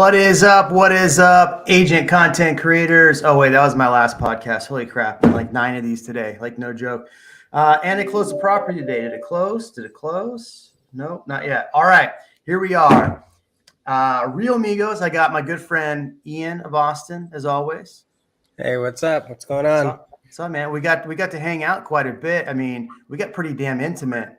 What is up? What is up, agent content creators? Oh, wait, that was my last podcast. Holy crap. Like 9 of these today. Like, no joke. And it closed the property today. Did it close? Did it close? No, not yet. All right, here we are. REALMigos. I got my good friend Ian of Austin, as always. Hey, what's up? What's going on? So, man, we got to hang out quite a bit. I mean, we got pretty damn intimate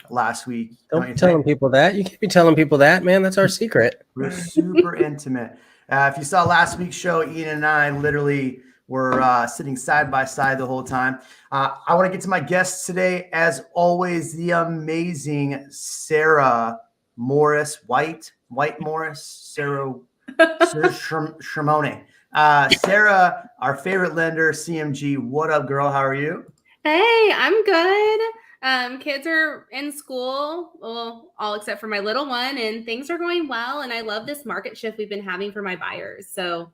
last week. Don't be telling people that. You can't be telling people that, man. That's our secret. We're super intimate. If you saw last week's show, Ian and I literally were sitting side by side the whole time. I want to get to my guests today. As always, the amazing Sarah Morris, White Morris, Sarah Shermone. Sarah, our favorite lender, CMG. What up, girl? How are you? Hey, I'm good. Kids are in school, well, all except for my little one, and things are going well. And I love this market shift we've been having for my buyers. So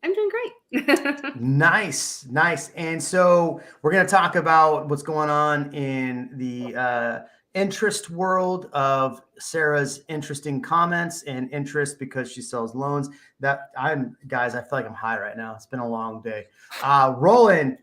I'm doing great. Nice. And so we're going to talk about what's going on in the interest world of Sarah's interesting comments and interest because she sells loans. Guys, I feel like I'm high right now. It's been a long day. Roland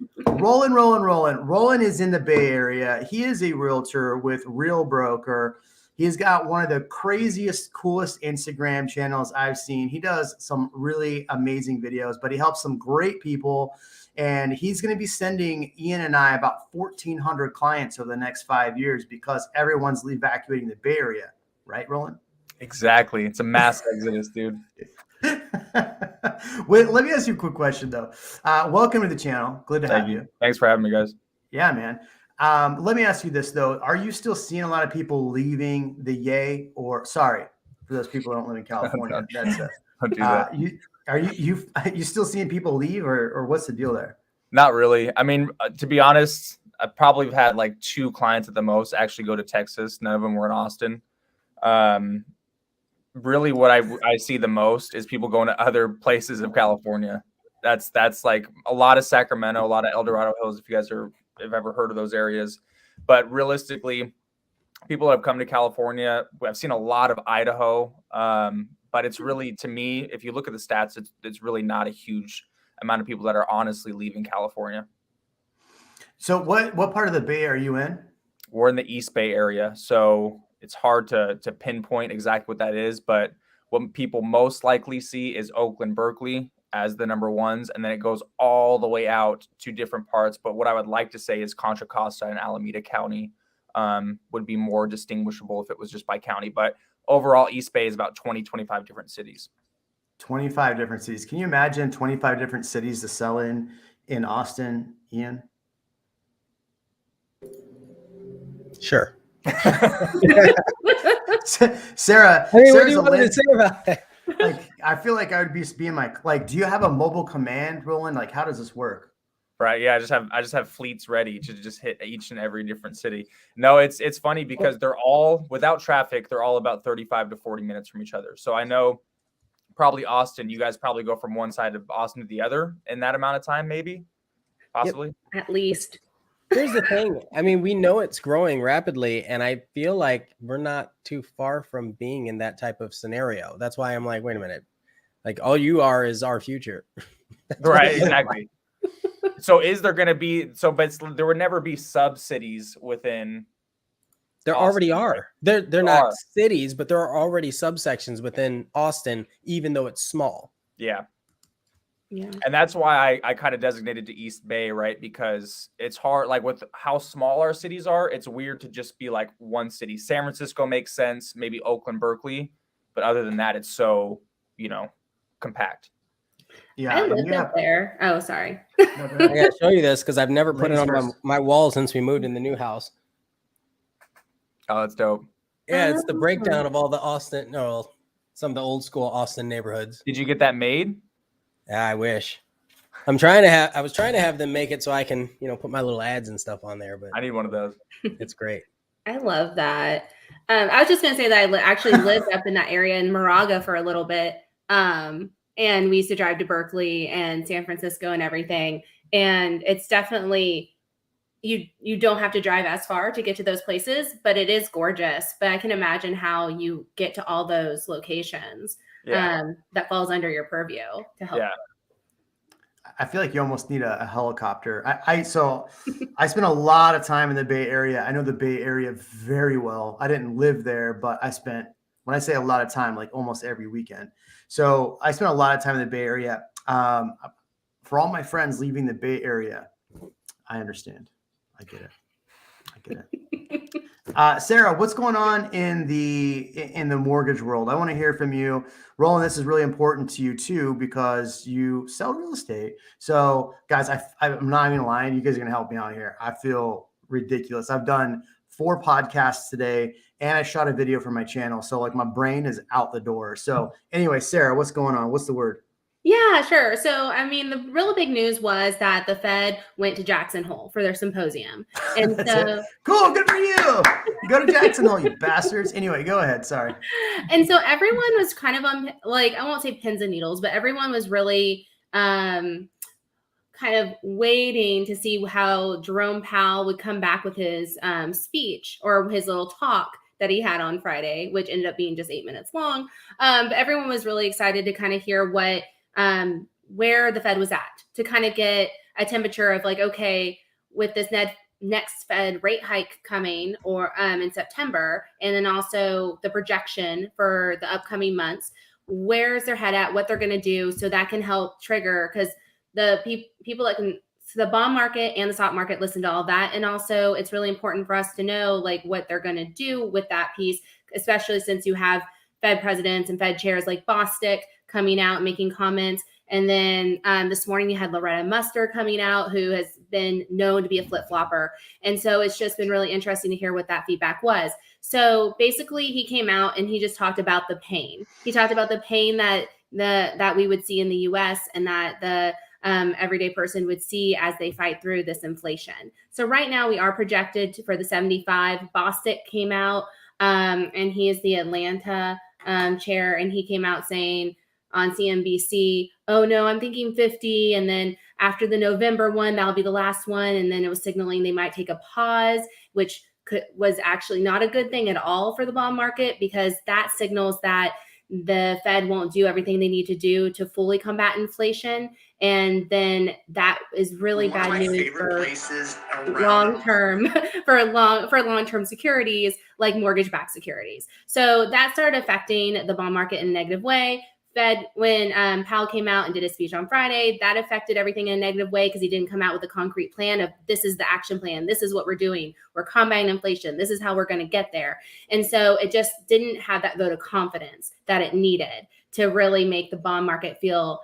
is in the Bay Area. He is a realtor with Real Broker. He's got one of the craziest, coolest Instagram channels I've seen. He does some really amazing videos, but he helps some great people. And he's going to be sending Ian and I about 1,400 clients over the next 5 years because everyone's evacuating the Bay Area. Right, Roland? Exactly. It's a mass exodus, dude. Wait, let me ask you a quick question, though. Welcome to the channel. Good to have you. Thanks for having me, guys. Yeah, man. Let me ask you this, though. Are you still seeing a lot of people leaving the Yay? Or, sorry, for those people who don't live in California. Don't do that. Are you still seeing people leave, or what's the deal there? Not really. I mean, to be honest, I probably have had like 2 clients at the most actually go to Texas. None of them were in Austin. Really what I see the most is people going to other places of California. That's like a lot of Sacramento, a lot of El Dorado Hills, if you guys have ever heard of those areas. But realistically, people that have come to California, I've seen a lot of Idaho. But it's really, to me, if you look at the stats, it's really not a huge amount of people that are honestly leaving California. So what part of the Bay are you in? We're in the East Bay area. So it's hard to pinpoint exactly what that is. But what people most likely see is Oakland, Berkeley as the number ones. And then it goes all the way out to different parts. But what I would like to say is Contra Costa and Alameda County would be more distinguishable if it was just by county. But overall, East Bay is about 25 different cities. 25 different cities. Can you imagine 25 different cities to sell in Austin, Ian? Sure. Sarah, I mean, what do you want to say about that? Like, I feel like I would be being like, do you have a mobile command, Roland? Like, how does this work? Right. Yeah. I just have fleets ready to just hit each and every different city. No, it's funny because they're all without traffic. They're all about 35 to 40 minutes from each other. So I know probably Austin, you guys probably go from one side of Austin to the other in that amount of time, maybe, possibly. Yep, at least. Here's the thing. I mean, we know it's growing rapidly, and I feel like we're not too far from being in that type of scenario. That's why I'm like, wait a minute. Like, all you are is our future. Right. Exactly. So is there going to be but there would never be sub cities within? There Austin, already are. They're not cities, but there are already subsections within Austin, even though it's small. Yeah. And that's why I kind of designated to East Bay, right? Because it's hard, like with how small our cities are, it's weird to just be like one city. San Francisco makes sense, maybe Oakland, Berkeley, but other than that, it's so, compact. Yeah, I lived up there. Oh, sorry. I gotta show you this because I've never put it on my wall since we moved in the new house. Oh, that's dope. Yeah, it's the breakdown of all the some of the old school Austin neighborhoods. Did you get that made? Yeah, I wish. I was trying to have them make it so I can, put my little ads and stuff on there, but I need one of those. It's great. I love that. I was just going to say that I actually lived up in that area in Moraga for a little bit. And we used to drive to Berkeley and San Francisco and everything. And it's definitely, you don't have to drive as far to get to those places, but it is gorgeous. But I can imagine how you get to all those locations. that falls under your purview to help. Yeah. I feel like you almost need a helicopter. So I spent a lot of time in the Bay Area. I know the Bay Area very well. I didn't live there, but when I say a lot of time, like almost every weekend. So I spent a lot of time in the Bay Area. For all my friends leaving the Bay Area, I understand. I get it. Sarah, what's going on in the mortgage world? I want to hear from you. Roland, this is really important to you too, because you sell real estate. So guys, I'm not even lying. You guys are going to help me out here. I feel ridiculous. I've done 4 podcasts today and I shot a video for my channel. So like my brain is out the door. So anyway, Sarah, what's going on? What's the word? Yeah, sure. So, I mean, the real big news was that the Fed went to Jackson Hole for their symposium. And so, cool, good for you. You go to Jackson Hole, you bastards. Anyway, go ahead. Sorry. And so everyone was kind of on, like, I won't say pins and needles, but everyone was really kind of waiting to see how Jerome Powell would come back with his speech or his little talk that he had on Friday, which ended up being just 8 minutes long. But everyone was really excited to kind of hear where the Fed was at, to kind of get a temperature of like, okay, with this next Fed rate hike coming or in September, and then also the projection for the upcoming months, where's their head at, what they're going to do, so that can help trigger, because the people that can, so the bond market and the stock market listen to all that. And also it's really important for us to know like what they're going to do with that piece, especially since you have Fed presidents and Fed chairs like Bostic coming out and making comments. And then this morning you had Loretta Muster coming out, who has been known to be a flip-flopper. And so it's just been really interesting to hear what that feedback was. So basically he came out and he just talked about the pain. He talked about the pain that we would see in the US and that the everyday person would see as they fight through this inflation. So right now we are projected for the 75. Bostic came out and he is the Atlanta chair, and he came out saying on CNBC, oh no, I'm thinking 50. And then after the November one, that'll be the last one. And then it was signaling they might take a pause, which was actually not a good thing at all for the bond market, because that signals that the Fed won't do everything they need to do to fully combat inflation. And then that is really bad news for long-term long-term securities like mortgage-backed securities. So that started affecting the bond market in a negative way. Fed, when Powell came out and did his speech on Friday, that affected everything in a negative way because he didn't come out with a concrete plan of this is the action plan. This is what we're doing. We're combating inflation. This is how we're going to get there. And so it just didn't have that vote of confidence that it needed to really make the bond market feel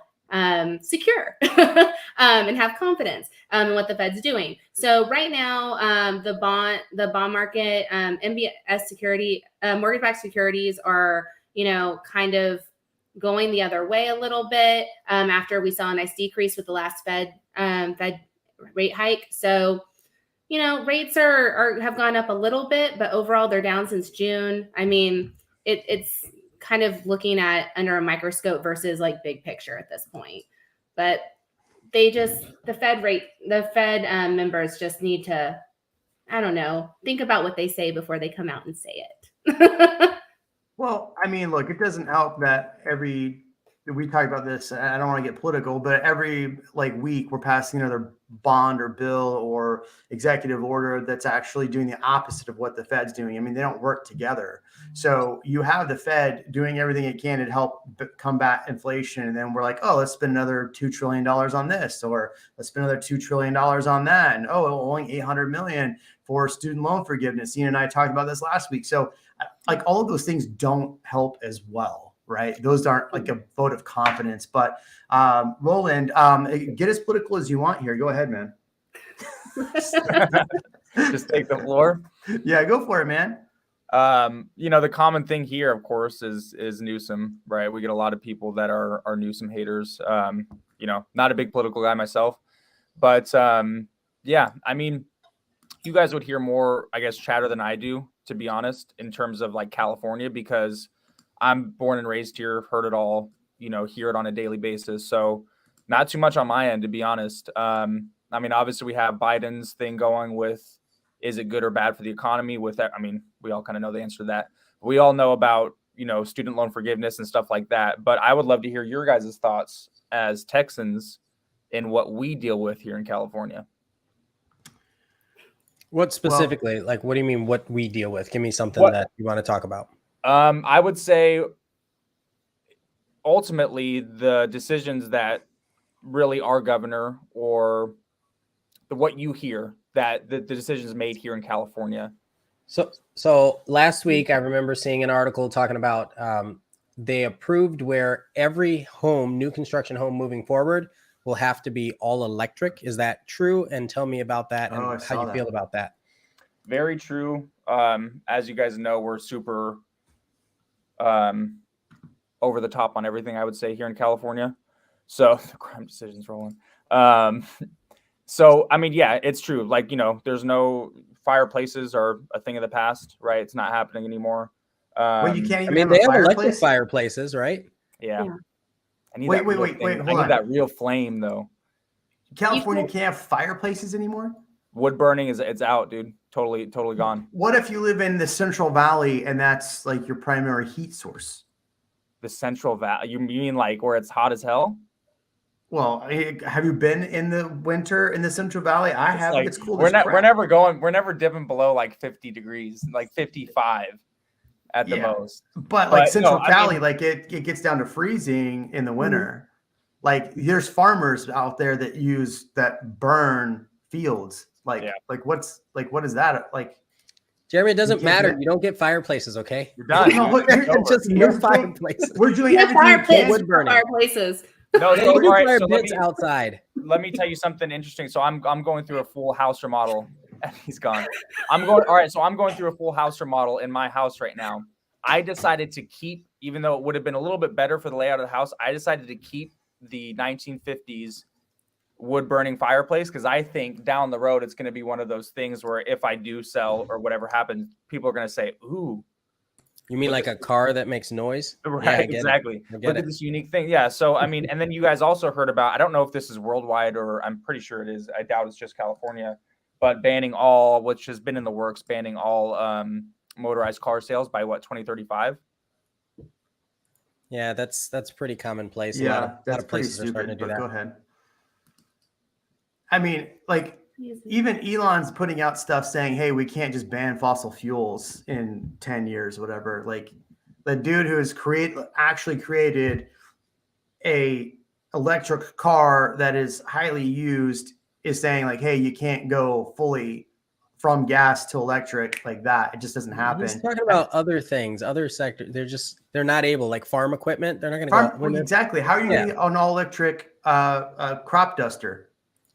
secure and have confidence in what the Fed's doing. So right now, the bond market, MBS security, mortgage-backed securities are, kind of going the other way a little bit after we saw a nice decrease with the last Fed rate hike. So, rates have gone up a little bit, but overall they're down since June. I mean, it's kind of looking at under a microscope versus like big picture at this point. But the Fed members just need to, I don't know, think about what they say before they come out and say it. Well, I mean, look, it doesn't help that we talk about this, and I don't want to get political, but every week we're passing another bond or bill or executive order that's actually doing the opposite of what the Fed's doing. I mean, they don't work together. So you have the Fed doing everything it can to help combat inflation. And then we're like, oh, let's spend another $2 trillion on this, or let's spend another $2 trillion on that. And only 800 million for student loan forgiveness. Ian and I talked about this last week. So all of those things don't help as well, right? Those aren't like a vote of confidence. But Roland, get as political as you want here. Go ahead, man. Just take the floor. Yeah, go for it, man. The common thing here, of course, is Newsom, right? We get a lot of people that are Newsom haters. Not a big political guy myself, but yeah, I mean, you guys would hear more, I guess, chatter than I do, to be honest, in terms of like California, because I'm born and raised here, heard it all, hear it on a daily basis. So not too much on my end, to be honest. I mean, obviously we have Biden's thing going with, is it good or bad for the economy with that? I mean, we all kind of know the answer to that. We all know about, student loan forgiveness and stuff like that. But I would love to hear your guys' thoughts as Texans in what we deal with here in California. What specifically? Like, what do you mean? What we deal with? Give me something that you want to talk about. I would say ultimately the decisions that really our governor or what you hear that the decisions made here in California. So last week I remember seeing an article talking about they approved where every new construction home moving forward will have to be all electric. Is that true? And tell me about that and how you feel about that. Very true. As you guys know, we're super over the top on everything, I would say, here in California. So the crime decisions rolling. So, I mean, yeah, it's true. Like, there's no fireplaces are a thing of the past, right? It's not happening anymore. Well, you can't even they have electric fireplaces, right? Yeah. I need wait, hold on. That real flame, though. California can't have fireplaces anymore? Wood burning it's out, dude. Totally gone. What if you live in the Central Valley and that's like your primary heat source? The Central Valley? You mean like where it's hot as hell? Well, have you been in the winter in the Central Valley? I have. Like, it's cool. We're never dipping below like 50 degrees, like 55 at the most. But like Central Valley, like it gets down to freezing in the winter. Like there's farmers out there that burn fields. Like what is that like? Jeremy, it doesn't matter. You don't get fireplaces, okay? You're done. Just no fireplaces. We're doing everything. Wood burning. Fireplaces. No, so, all right, so outside. Let me tell you something interesting. So I'm going through a full house remodel. He's gone. I'm going through a full house remodel in my house right now. I decided to keep, even though it would have been a little bit better for the layout of the house, I decided to keep the 1950s wood burning fireplace because I think down the road it's going to be one of those things where if I do sell or whatever happens, people are going to say, "Ooh." You mean like a car that makes noise? Right, yeah, exactly. Look at this unique thing. Yeah. So, I mean, and then you guys also heard about, I don't know if this is worldwide or I'm pretty sure it is. I doubt it's just California, but which has been in the works, banning all motorized car sales by 2035? Yeah, that's pretty commonplace. Yeah, a lot of places stupid, are starting to do that. Go ahead. I mean, like, even Elon's putting out stuff saying, hey, we can't just ban fossil fuels in 10 years, whatever. Like the dude who has actually created a electric car that is highly used is saying like, hey, you can't go fully from gas to electric like that. It just doesn't happen. He's talking about other things, other sectors. They're not able, like farm equipment. They're not going to go. Exactly. How are you getting an all electric crop duster?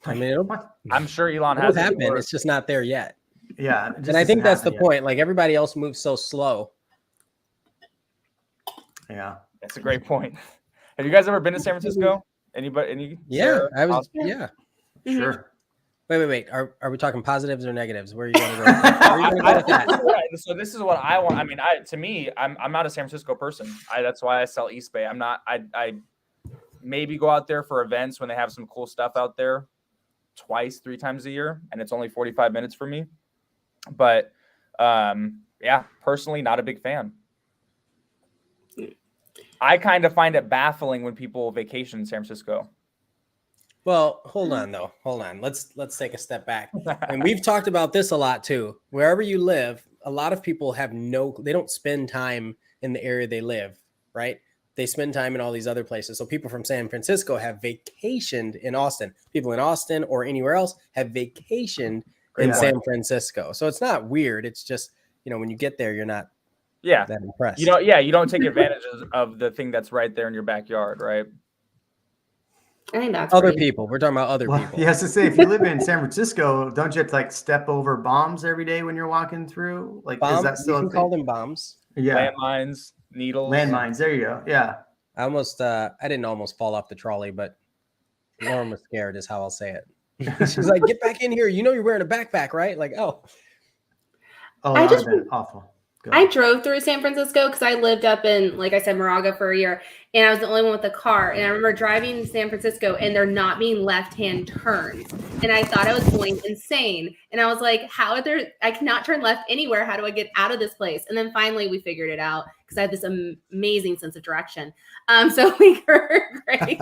I mean, I'm sure Elon has happened. It's just not there yet. Yeah. And I think that's the point. Like everybody else moves so slow. Yeah. That's a great point. Have you guys ever been to San Francisco? Anybody? Yeah. I was. Yeah. Sure. Wait. Are we talking positives or negatives? Where are you going to go with that? Where are you going to go with that? So this is what I want. I mean, I'm not a San Francisco person. That's why I sell East Bay. I'm not. I maybe go out there for events when they have some cool stuff out there. 3 times a year, and it's only 45 minutes for me. But personally, not a big fan. I kind of find it baffling when people vacation in San Francisco. Well, hold on though. Hold on. Let's take a step back. And we've talked about this a lot too. Wherever you live, a lot of people they don't spend time in the area they live, right? They spend time in all these other places. So people from San Francisco have vacationed in Austin. People in Austin or anywhere else have vacationed in San Francisco. So it's not weird. It's just, when you get there, you're not that impressed. You don't take advantage of the thing that's right there in your backyard, right? I think that's other people. We're talking about other people. Yes, to say if you live in San Francisco, don't you have to like step over bombs every day when you're walking through? Like, bombs, is that still you can call them bombs? Yeah, landmines, needles, landmines. There you go. Yeah, I didn't almost fall off the trolley, but Lauren was scared, is how I'll say it. She's like, "Get back in here! You're wearing a backpack, right?" Like, that would have been awful. I drove through San Francisco because I lived up in, like I said, Moraga for a year, and I was the only one with a car. And I remember driving to San Francisco and there not being left-hand turns. And I thought I was going insane. And I was like, I cannot turn left anywhere. How do I get out of this place? And then finally we figured it out because I have this amazing sense of direction. So we were great. Get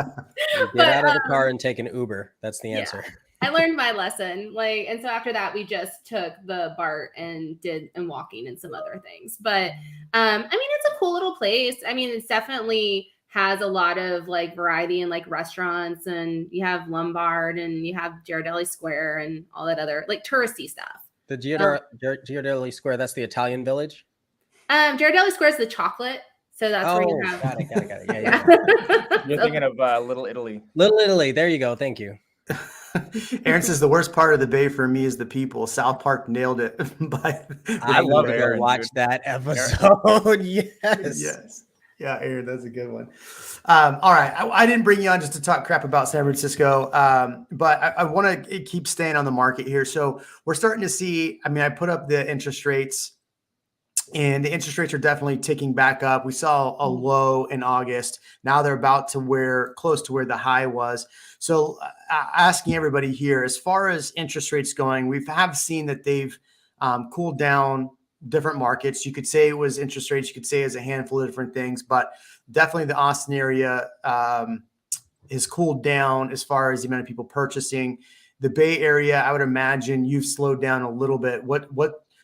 out of the car and take an Uber. That's the answer. Yeah. I learned my lesson. And so after that, we just took the BART and walking and some other things. But I mean, it's a cool little place. I mean, it's definitely has a lot of like variety and like restaurants, and you have Lombard and you have Girardelli Square and all that other like touristy stuff. The Girardelli Square, that's the Italian village? Girardelli Square is the chocolate. So that's where you have. Got it. Yeah. You're thinking of Little Italy. Little Italy. There you go. Thank you. Aaron says the worst part of the Bay for me is the people. South Park nailed it. I love to go watch that episode. Yes. Yeah, Aaron, that's a good one. All right. I didn't bring you on just to talk crap about San Francisco, but I want to keep staying on the market here. So we're starting to see, I mean, I put up the interest rates, and the interest rates are definitely ticking back up. We saw a low in August. Now they're about to close to where the high was. So asking everybody here, as far as interest rates going, we have seen that they've cooled down different markets. You could say it was interest rates. You could say it's a handful of different things, but definitely the Austin area has cooled down as far as the amount of people purchasing. The Bay Area, I would imagine you've slowed down a little bit.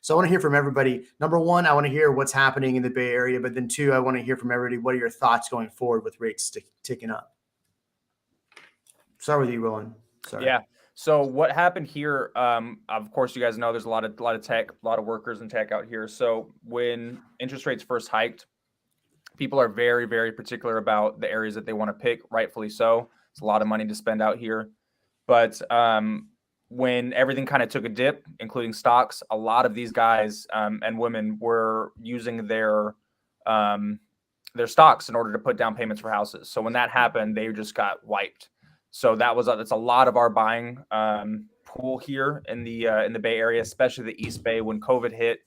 So I want to hear from everybody. Number one, I want to hear what's happening in the Bay Area, but then two, I want to hear from everybody. What are your thoughts going forward with rates ticking up? Start with you, Roland. Sorry. Yeah. So what happened here? Of course, you guys know there's a lot of tech, a lot of workers in tech out here. So when interest rates first hiked, people are very, very particular about the areas that they want to pick. Rightfully so. It's a lot of money to spend out here. But when everything kind of took a dip, including stocks, a lot of these guys and women were using their stocks in order to put down payments for houses. So when that happened, they just got wiped. So that's a lot of our buying pool here in the Bay Area, especially the East Bay. When COVID hit,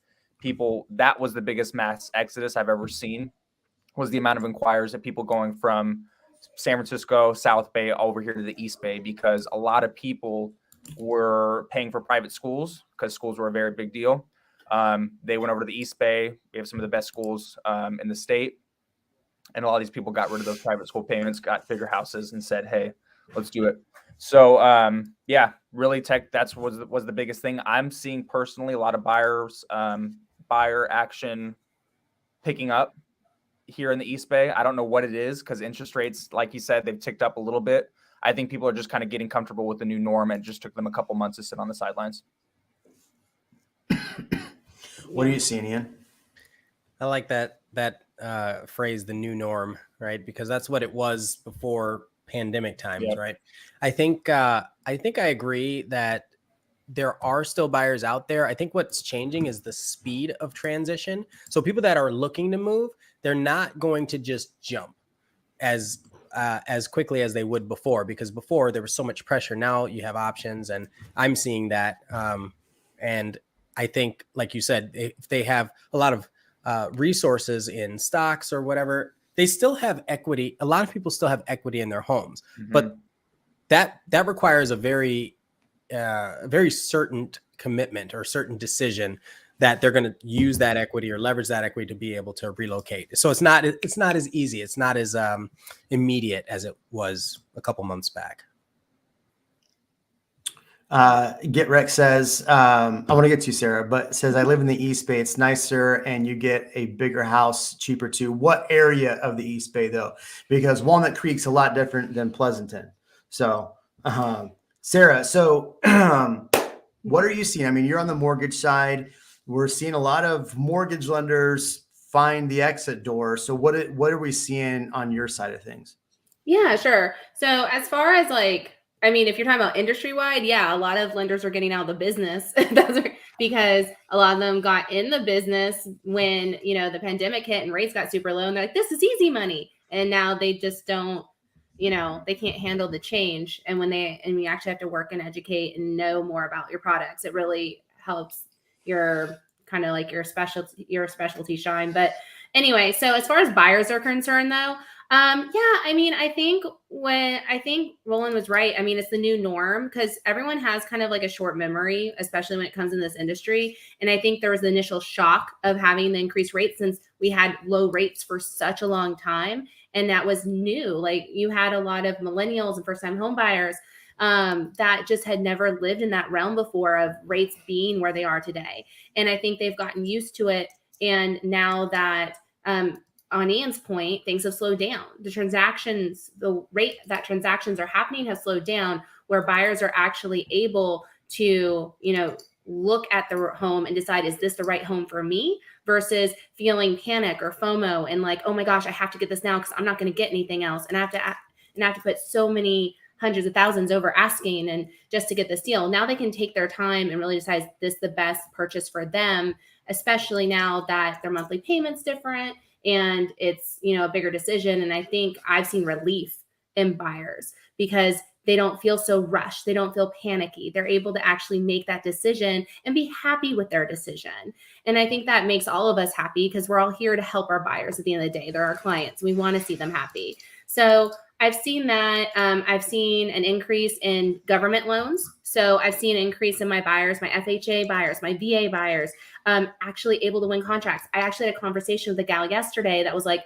that was the biggest mass exodus I've ever seen, was the amount of inquiries of people going from San Francisco, South Bay over here to the East Bay, because a lot of people were paying for private schools because schools were a very big deal. They went over to the East Bay. We have some of the best schools in the state. And a lot of these people got rid of those private school payments, got bigger houses, and said, hey, let's do it. So yeah, really tech, was the biggest thing. I'm seeing personally a lot of buyer action picking up here in the East Bay. I don't know what it is, because interest rates, like you said, they've ticked up a little bit. I think people are just kind of getting comfortable with the new norm, and it just took them a couple months to sit on the sidelines. What are you seeing, Ian? I like that phrase, the new norm, right? Because that's what it was before pandemic times, Yep. right? I think I agree that there are still buyers out there. I think what's changing is the speed of transition. So people that are looking to move, they're not going to just jump as quickly as they would before, because before there was so much pressure. Now you have options, and I'm seeing that. And I think, like you said, if they have a lot of resources in stocks or whatever, they still have equity. A lot of people still have equity in their homes, but that requires a very certain commitment or certain decision that they're going to use that equity or leverage that equity to be able to relocate. So it's not as easy. It's not as immediate as it was a couple months back. Get Rex says, I want to get to Sarah, but says, I live in the East Bay. It's nicer and you get a bigger house cheaper too. What area of the East Bay though? Because Walnut Creek's a lot different than Pleasanton. So, Sarah, so what are you seeing? I mean, you're on the mortgage side. We're seeing a lot of mortgage lenders find the exit door. So what are we seeing on your side of things? Yeah, sure. So as far as if you're talking about industry wide, yeah, a lot of lenders are getting out of the business because a lot of them got in the business when, the pandemic hit and rates got super low, and they're like, this is easy money. And now they just don't, they can't handle the change. And when you actually have to work and educate and know more about your products, it really helps your kind of like your specialty shine. But anyway, so as far as buyers are concerned though, I mean, I think Roland was right. I mean, it's the new norm because everyone has kind of like a short memory, especially when it comes in this industry. And I think there was the initial shock of having the increased rates since we had low rates for such a long time. And that was new. Like you had a lot of millennials and first-time home buyers that just had never lived in that realm before of rates being where they are today. And I think they've gotten used to it. And now that, on Ian's point, things have slowed down. The rate that transactions are happening has slowed down, where buyers are actually able to, look at the home and decide, is this the right home for me? Versus feeling panic or FOMO and like, oh my gosh, I have to get this now because I'm not going to get anything else, and I have to put so many hundreds of thousands over asking and just to get this deal. Now they can take their time and really decide this is the best purchase for them, especially now that their monthly payment's different and it's, a bigger decision. And I think I've seen relief in buyers because they don't feel so rushed. They don't feel panicky. They're able to actually make that decision and be happy with their decision. And I think that makes all of us happy because we're all here to help our buyers at the end of the day. They're our clients. We want to see them happy. So I've seen that. I've seen an increase in government loans. So I've seen an increase in my buyers, my FHA buyers, my VA buyers, actually able to win contracts. I actually had a conversation with a gal yesterday that was like,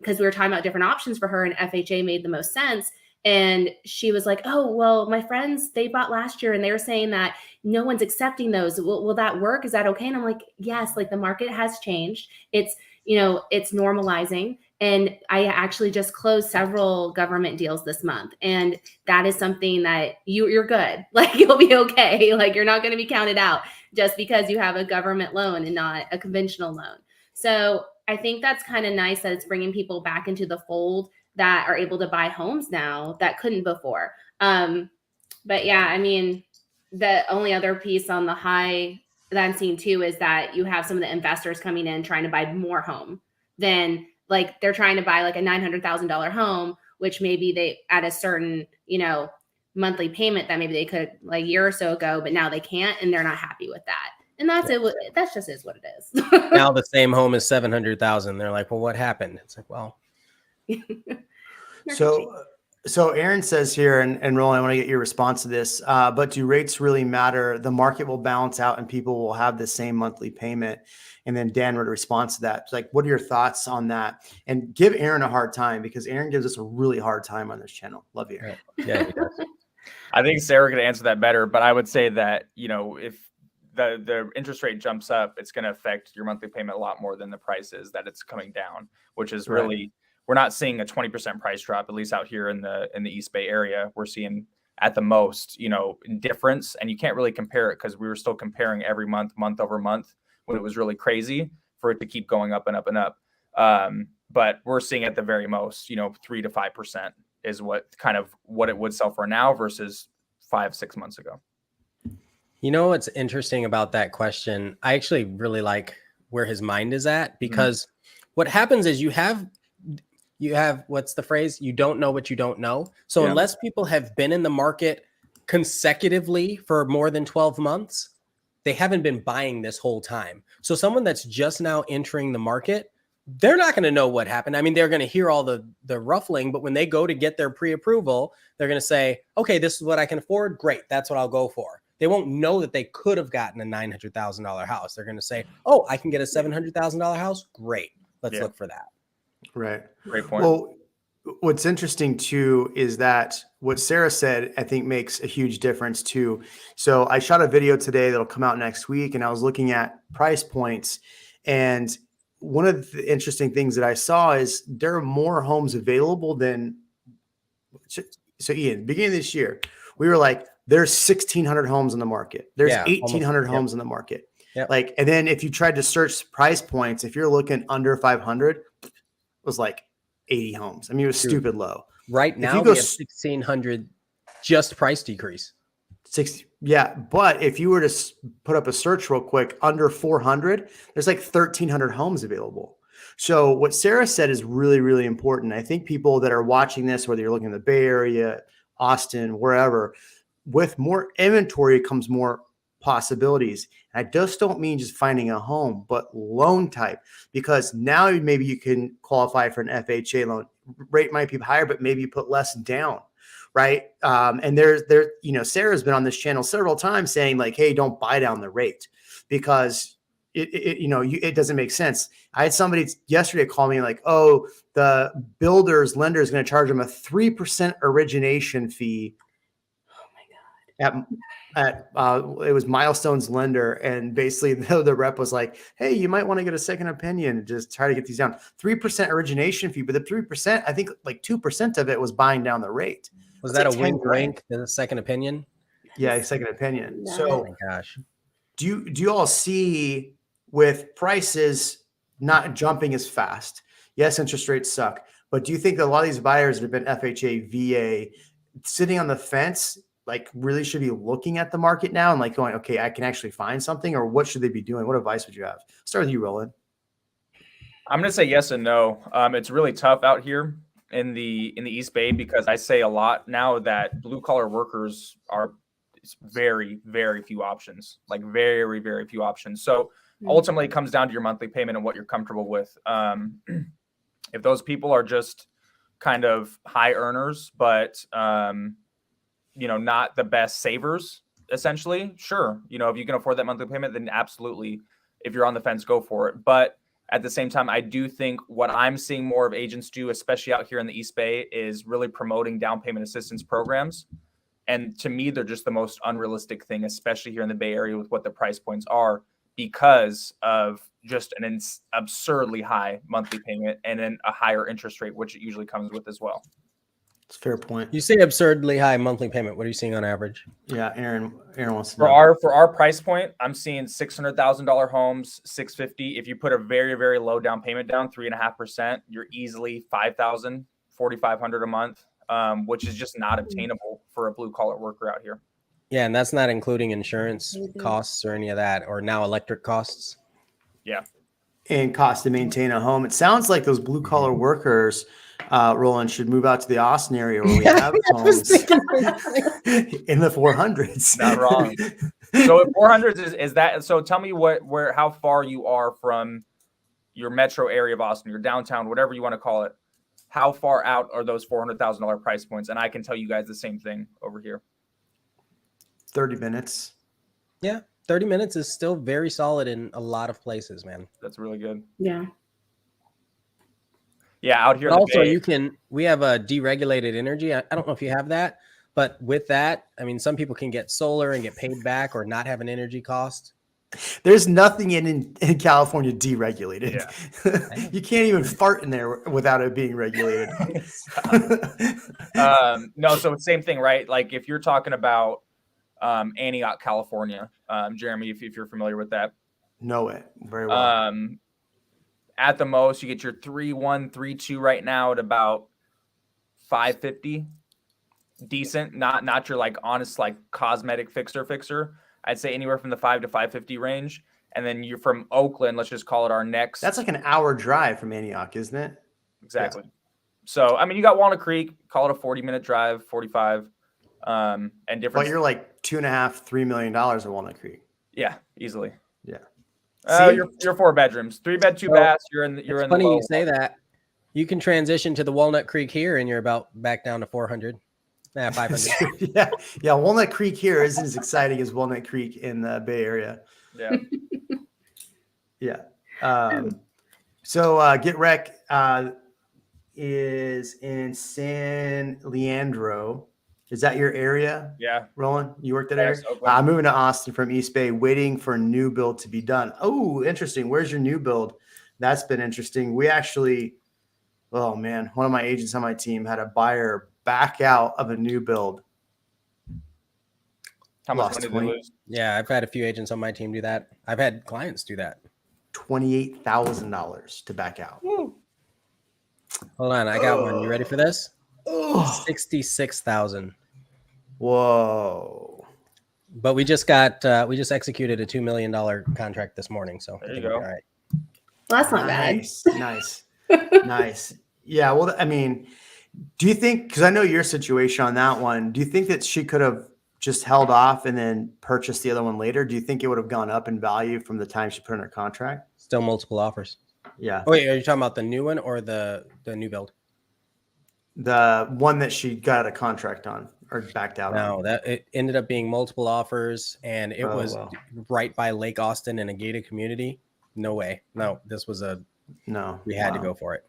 because we were talking about different options for her and FHA made the most sense. And she was like, oh, well, my friends, they bought last year and they were saying that no one's accepting those. Will that work? Is that okay? And I'm like, yes, like the market has changed. It's, it's normalizing. And I actually just closed several government deals this month. And that is something that you're good. Like you'll be okay. Like you're not going to be counted out just because you have a government loan and not a conventional loan. So I think that's kind of nice that it's bringing people back into the fold that are able to buy homes now that couldn't before. But yeah, I mean, the only other piece on the high that I'm seeing too is that you have some of the investors coming in trying to buy more home than like they're trying to buy like a $900,000 home, which maybe they at a certain, monthly payment that maybe they could like a year or so ago, but now they can't and they're not happy with that. And that's it. That's just is what it is. Now the same home is 700,000. They're like, well, what happened? It's like, well. So Aaron says here, and Roland, I want to get your response to this, but do rates really matter? The market will balance out and people will have the same monthly payment. And then Dan would respond to that. It's like, what are your thoughts on that? And give Aaron a hard time because Aaron gives us a really hard time on this channel. Love you, Aaron. Yeah, he does. I think Sarah could answer that better, but I would say that, if the interest rate jumps up, it's going to affect your monthly payment a lot more than the price is that it's coming down, which is really, we're not seeing a 20% price drop, at least out here in the East Bay area. We're seeing at the most, difference, and you can't really compare it because we were still comparing every month over month when it was really crazy for it to keep going up and up and up. But we're seeing at the very most, 3 to 5% is what it would sell for now versus 5-6 months ago. What's interesting about that question? I actually really like where his mind is at because what happens is you have, what's the phrase? You don't know what you don't know. So unless people have been in the market consecutively for more than 12 months, they haven't been buying this whole time. So someone that's just now entering the market, they're not going to know what happened. I mean, they're going to hear all the ruffling, but when they go to get their pre-approval, they're going to say, okay, this is what I can afford. Great. That's what I'll go for. They won't know that they could have gotten a $900,000 house. They're going to say, oh, I can get a $700,000 house. Great. Let's look for that. Right. Great point. Well, what's interesting too is that what Sarah said, I think makes a huge difference too. So I shot a video today that'll come out next week, and I was looking at price points. And one of the interesting things that I saw is there are more homes available than. So Ian, beginning of this year, we were like, there's 1,600 homes in the market. There's 1,800 homes in the market. Yep. Like, and then if you tried to search price points, if you're looking under 500, it was like 80 homes. I mean, it was stupid low. Right now, we have 1,600 just price decrease. 60, yeah. But if you were to put up a search real quick, under 400, there's like 1,300 homes available. So what Sarah said is really, really important. I think people that are watching this, whether you're looking in the Bay Area, Austin, wherever, with more inventory comes more possibilities. And I just don't mean just finding a home, but loan type, because now maybe you can qualify for an FHA loan. Rate might be higher, but maybe you put less down. Right. And Sarah's been on this channel several times saying like, hey, don't buy down the rate because it doesn't make sense. I had somebody yesterday call me like, oh, the builder's lender is going to charge them a 3% origination fee. Oh my God. It was Milestone's lender. And basically the rep was like, hey, you might want to get a second opinion and just try to get these down. 3% origination fee, but the 3%, I think like 2% of it was buying down the rate. Was that like a wink, the second opinion? Yeah, second opinion. No. So, oh my gosh, do you all see with prices not jumping as fast? Yes, interest rates suck, but do you think that a lot of these buyers that have been FHA, VA, sitting on the fence, like really should be looking at the market now and like going, okay, I can actually find something, or what should they be doing? What advice would you have? Start with you, Roland. I'm going to say yes and no. It's really tough out here in the East Bay because I say a lot now that blue collar workers are very, very few options, like very, very few options. So ultimately it comes down to your monthly payment and what you're comfortable with. If those people are just kind of high earners, but not the best savers, essentially, sure. If you can afford that monthly payment, then absolutely. If you're on the fence, go for it. But at the same time, I do think what I'm seeing more of agents do, especially out here in the East Bay, is really promoting down payment assistance programs. And to me, they're just the most unrealistic thing, especially here in the Bay Area with what the price points are, because of just an absurdly high monthly payment and then a higher interest rate, which it usually comes with as well. It's a fair point. You say absurdly high monthly payment. What are you seeing on average? Yeah, Aaron wants to know. For our price point, I'm seeing $600,000 homes, $650,000. If you put a very, very low down payment down, 3.5%, you're easily $5,000, $4,500 a month, which is just not obtainable for a blue collar worker out here. Yeah, and that's not including insurance costs or any of that, or now electric costs. Yeah. And cost to maintain a home. It sounds like those blue collar workers, Roland, should move out to the Austin area where we have homes in the 400s. Not wrong. So at 400s is that. So tell me how far you are from your metro area of Austin, your downtown, whatever you want to call it. How far out are those $400,000 price points? And I can tell you guys the same thing over here. 30 minutes. Yeah. 30 minutes is still very solid in a lot of places, man. That's really good. Yeah. Yeah, out here. But also, we have a deregulated energy. I don't know if you have that, but with that, I mean, some people can get solar and get paid back or not have an energy cost. There's nothing in California deregulated. Yeah. You can't even fart in there without it being regulated. No, so same thing, right? Like if you're talking about Antioch, California, Jeremy, if you're familiar with that. Know it very well. At the most, you get your 3.1, 3.2 right now at about 550. Decent, not your like honest like cosmetic fixer. I'd say anywhere from the 5 to 550 range. And then you're from Oakland, let's just call it our next. That's like an hour drive from Antioch, isn't it? Exactly. Yeah. So I mean, you got Walnut Creek, call it a 40-minute drive, 45. And different. But you're like $2.5-3 million at Walnut Creek. Yeah, easily. Yeah. You're 4 bedrooms, 3 bed, 2 baths. You're in. It's funny you say that. You can transition to the Walnut Creek here, and you're about back down to 400. 500. Yeah. Walnut Creek here isn't as exciting as Walnut Creek in the Bay Area. Yeah. Yeah. So Get Rec is in San Leandro. Is that your area? Yeah. Roland, you work that area? I'm moving to Austin from East Bay, waiting for a new build to be done. Oh, interesting. Where's your new build? That's been interesting. We actually, oh man, one of my agents on my team had a buyer back out of a new build. How much money did they lose? Yeah, I've had a few agents on my team do that. I've had clients do that. $28,000 to back out. Woo. Hold on, I got one. You ready for this? 66,000. Whoa! But we just executed a $2 million contract this morning. So there you go. All right. Well, that's not bad. Nice. Yeah. Well, I mean, do you think? Because I know your situation on that one. Do you think that she could have just held off and then purchased the other one later, do you think it would have gone up in value from the time she put in her contract? Still multiple offers. Yeah. Oh, wait, are you talking about the new one or the new build? The one that she got a contract on or backed out on. No, that it ended up being multiple offers, and it was wow. right by Lake Austin in a gated community. No way. No, this was we had to go for it.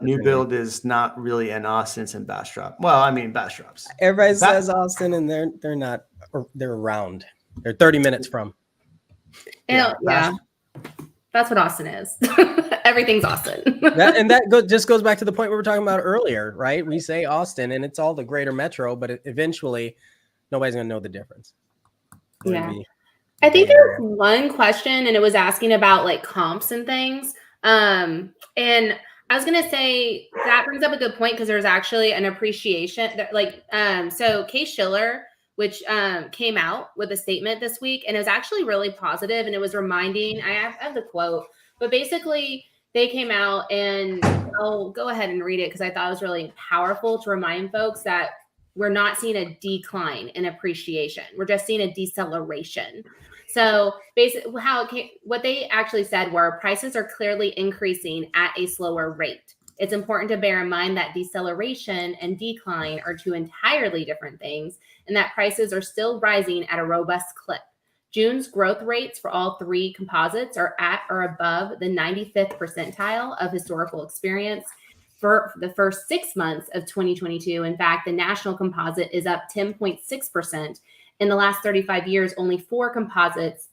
New build is not really in Austin, it's in Bastrop. Well, I mean Bastrop's. Everybody says Austin, and they're not. They're around. They're 30 minutes from. Yeah, that's what Austin is. Everything's Austin. that just goes back to the point we were talking about earlier, right? We say Austin, and it's all the greater metro, but eventually, nobody's gonna know the difference. Yeah. I think there's one question, and it was asking about like comps and things. And I was going to say that brings up a good point because there's actually an appreciation that so Case Schiller, which came out with a statement this week, and it was actually really positive, and it was reminding, I have the quote, but basically they came out, and I'll go ahead and read it because I thought it was really powerful to remind folks that we're not seeing a decline in appreciation. We're just seeing a deceleration. So basically what they actually said were prices are clearly increasing at a slower rate. It's important to bear in mind that deceleration and decline are two entirely different things, and that prices are still rising at a robust clip. June's growth rates for all three composites are at or above the 95th percentile of historical experience. For the first 6 months of 2022, in fact, the national composite is up 10.6%. In the last 35 years, only 4 composites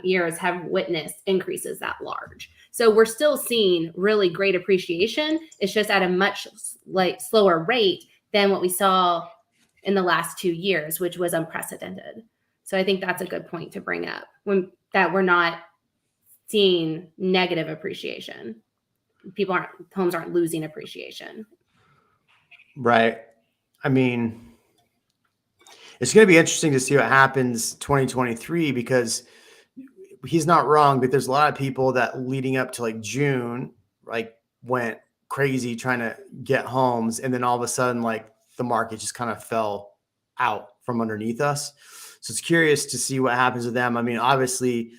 years have witnessed increases that large. So we're still seeing really great appreciation. It's just at a much slower rate than what we saw in the last 2 years, which was unprecedented. So I think that's a good point to bring up, that we're not seeing negative appreciation. Homes aren't losing appreciation. Right. I mean, it's going to be interesting to see what happens 2023 because he's not wrong, but there's a lot of people that leading up to like June, like went crazy trying to get homes. And then all of a sudden, like the market just kind of fell out from underneath us. So it's curious to see what happens with them. I mean, obviously,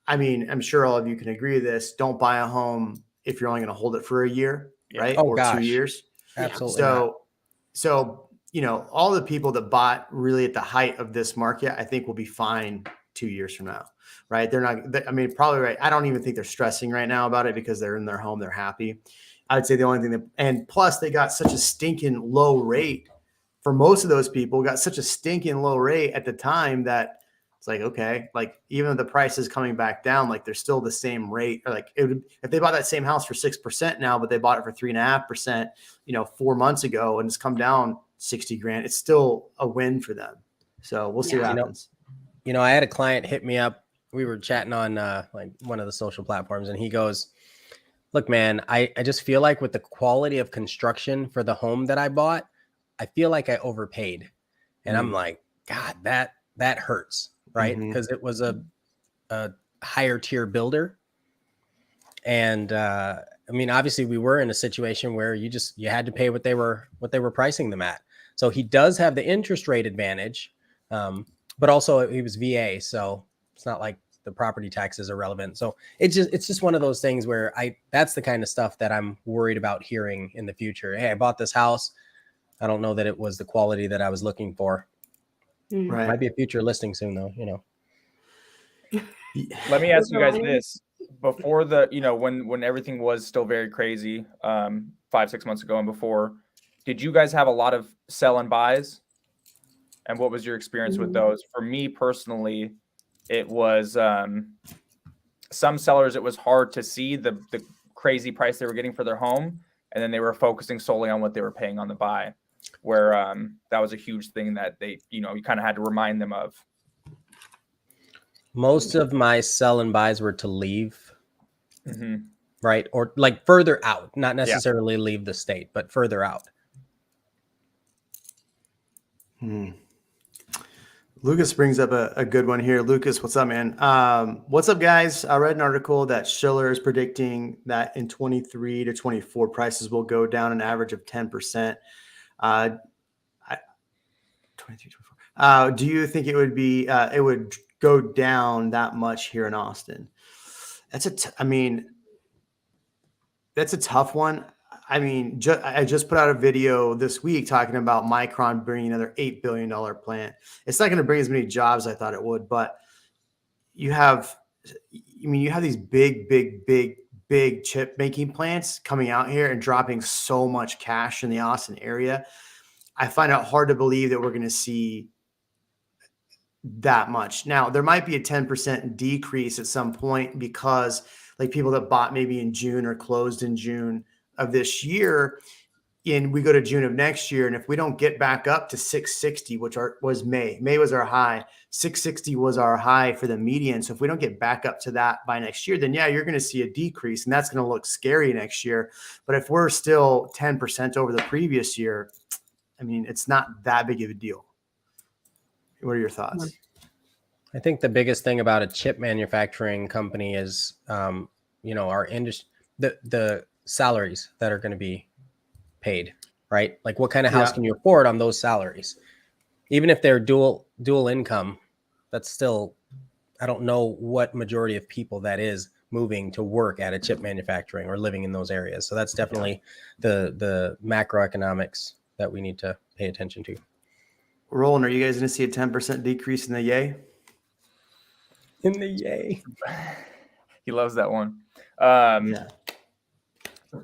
I'm sure all of you can agree with this. Don't buy a home if you're only going to hold it for a year, right? Oh, or gosh. 2 years. Absolutely. So, all the people that bought really at the height of this market, I think will be fine 2 years from now, right? They're not, probably right. I don't even think they're stressing right now about it because they're in their home. They're happy. I would say the only thing and plus they got such a stinking low rate for most of those people, got such a stinking low rate at the time that it's like, okay, like even if the price is coming back down, like they're still the same rate. Or like if they bought that same house for 6% now, but they bought it for 3.5%, 4 months ago, and it's come down 60 grand, it's still a win for them. So we'll see what happens. I had a client hit me up. We were chatting on like one of the social platforms, and he goes, look, man, I just feel like with the quality of construction for the home that I bought, I feel like I overpaid. And I'm like, God, that hurts. Right. Because it was a higher tier builder. And obviously we were in a situation where you had to pay what they were pricing them at. So he does have the interest rate advantage. But also he was VA. So it's not like the property taxes are relevant. So it's just one of those things where that's the kind of stuff that I'm worried about hearing in the future. Hey, I bought this house. I don't know that it was the quality that I was looking for. Right. Might be a future listing soon though, Let me ask you guys this. Before when everything was still very crazy, 5-6 months ago and before, did you guys have a lot of sell and buys? And what was your experience with those? For me personally, it was some sellers, it was hard to see the crazy price they were getting for their home. And then they were focusing solely on what they were paying on the buy, where that was a huge thing that they, you kind of had to remind them of. Most of my sell and buys were to leave, right? Or like further out, not necessarily leave the state, but further out. Lucas brings up a good one here. Lucas, what's up, man? What's up, guys? I read an article that Schiller is predicting that in 23 to 24 prices will go down an average of 10%. 23, 24. Do you think it would be, it would go down that much here in Austin? That's that's a tough one. I mean, I just put out a video this week talking about Micron bringing another $8 billion plant. It's not going to bring as many jobs as I thought it would, but you have these big chip making plants coming out here and dropping so much cash in the Austin area. I find it hard to believe that we're going to see that much. Now, there might be a 10% decrease at some point because like people that bought maybe in June or closed in June of this year, and we go to June of next year, and if we don't get back up to 660, which was May was our high, 660 was our high for the median. So if we don't get back up to that by next year, then yeah, you're going to see a decrease, and that's going to look scary next year. But if we're still 10% over the previous year, I mean, it's not that big of a deal. What are your thoughts? I think the biggest thing about a chip manufacturing company is, our industry, the salaries that are going to be paid, right? Like what kind of house can you afford on those salaries? Even if they're dual income, that's still, I don't know what majority of people that is moving to work at a chip manufacturing or living in those areas. So that's definitely the macroeconomics that we need to pay attention to. Roland, are you guys going to see a 10% decrease in the yay? In the yay. He loves that one.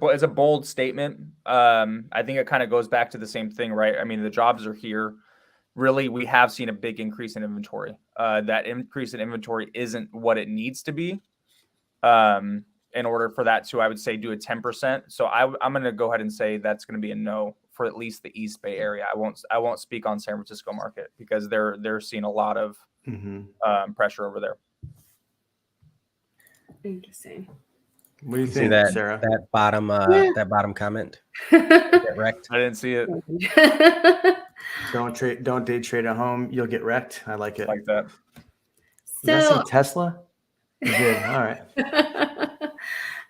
It's a bold statement. I think it kind of goes back to the same thing, right? I mean, the jobs are here. Really, we have seen a big increase in inventory. That increase in inventory isn't what it needs to be in order for that to, I would say, do a 10%. So I'm going to go ahead and say that's going to be a no for at least the East Bay area. I won't speak on San Francisco market because they're seeing a lot of pressure over there. Interesting. What do you See think, that, Sarah? that bottom comment? Get wrecked. I didn't see it. Don't day trade at home. You'll get wrecked. I like it. Like that. Did I say Tesla? You did. All right.